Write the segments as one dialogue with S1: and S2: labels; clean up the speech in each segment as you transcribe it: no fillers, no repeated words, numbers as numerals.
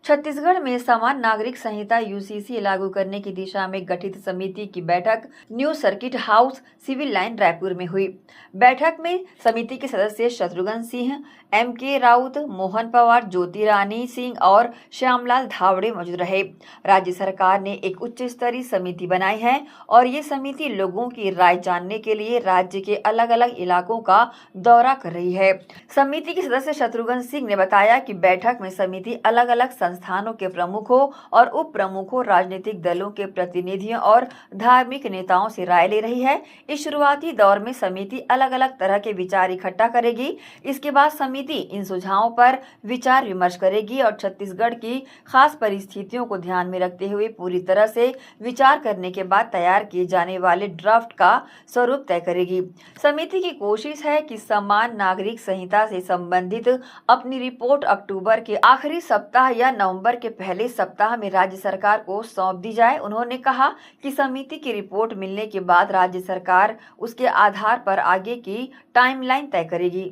S1: छत्तीसगढ़ में समान नागरिक संहिता यूसीसी लागू करने की दिशा में गठित समिति की बैठक new circuit house civil line Raipur में हुई। बैठक में समिति के सदस्य शत्रुघ्न सिंह, एमके राउत, मोहन पवार, ज्योति रानी सिंह और श्यामलाल धावड़े मौजूद रहे। राज्य सरकार ने एक उच्च स्तरीय समिति बनाई है और ये समिति लोगों की राय जानने के लिए राज्य के अलग अलग इलाकों का दौरा कर रही है। समिति के सदस्य शत्रुघ्न सिंह ने बताया कि बैठक में समिति अलग अलग संस्थानों के प्रमुखों और उप प्रमुखों, राजनीतिक दलों के प्रतिनिधियों और धार्मिक नेताओं से राय ले रही है। इस शुरुआती दौर में समिति अलग अलग तरह के विचार इकट्ठा करेगी। इसके बाद समिति इन सुझावों पर विचार विमर्श करेगी और छत्तीसगढ़ की खास परिस्थितियों को ध्यान में रखते हुए पूरी तरह से विचार करने के बाद तैयार किए जाने वाले ड्राफ्ट का स्वरूप तय करेगी। समिति की कोशिश है कि समान नागरिक संहिता से संबंधित अपनी रिपोर्ट अक्टूबर के आखिरी सप्ताह या नवंबर के पहले सप्ताह में राज्य सरकार को सौंप दी जाए। उन्होंने कहा कि समिति की रिपोर्ट मिलने के बाद राज्य सरकार उसके आधार पर आगे की टाइमलाइन तय करेगी।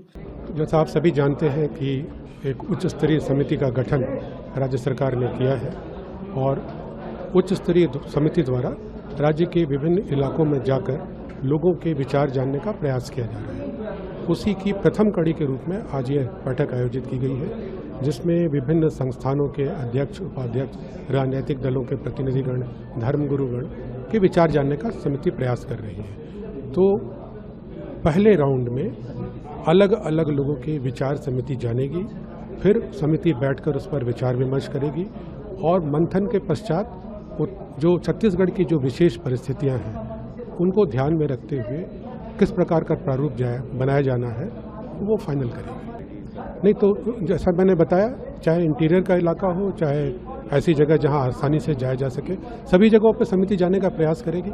S2: जैसा आप सभी जानते हैं कि एक उच्च स्तरीय समिति का गठन राज्य सरकार ने किया है और उच्च स्तरीय समिति द्वारा राज्य के विभिन्न इलाकों में जाकर लोगों के विचार जानने का प्रयास किया जा रहा है। उसी की प्रथम कड़ी के रूप में आज यह बैठक आयोजित की गई है, जिसमें विभिन्न संस्थानों के अध्यक्ष, उपाध्यक्ष, राजनीतिक दलों के प्रतिनिधिगण, धर्मगुरुगण के विचार जानने का समिति प्रयास कर रही है। तो पहले राउंड में अलग अलग लोगों के विचार समिति जानेगी, फिर समिति बैठकर उस पर विचार विमर्श करेगी और मंथन के पश्चात जो छत्तीसगढ़ की जो विशेष परिस्थितियां हैं उनको ध्यान में रखते हुए किस प्रकार का प्रारूप बनाया जाना है वो फाइनल करेगी। नहीं तो जैसा मैंने बताया, चाहे इंटीरियर का इलाका हो, चाहे ऐसी जगह जहां आसानी से जाया जा सके, सभी जगहों पर समिति जाने का प्रयास करेगी।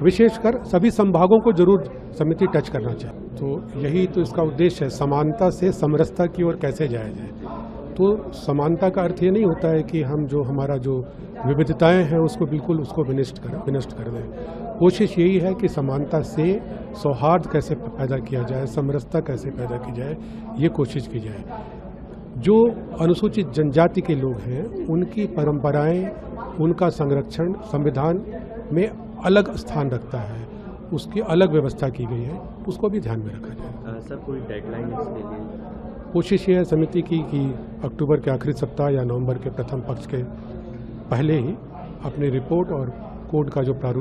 S2: विशेषकर सभी संभागों को जरूर समिति टच करना चाहिए। तो यही तो इसका उद्देश्य है, समानता से समरसता की ओर कैसे जाया जाए। तो समानता का अर्थ ये नहीं होता है कि हम हमारा जो विविधताएं हैं उसको बिल्कुल विनष्ट कर दें। कोशिश यही है कि समानता से सौहार्द कैसे पैदा किया जाए, समरसता कैसे पैदा की जाए, ये कोशिश की जाए। जो अनुसूचित जनजाति के लोग हैं उनकी परंपराएं, उनका संरक्षण संविधान में अलग स्थान रखता है, उसकी अलग व्यवस्था की गई है, उसको भी ध्यान में रखा जाए।
S3: सर, कोई डेडलाइन इसके लिए?
S2: कोशिश ये है समिति की कि अक्टूबर के आखिरी सप्ताह या नवंबर के प्रथम पक्ष के पहले ही अपनी रिपोर्ट और कोड का जो प्रारूप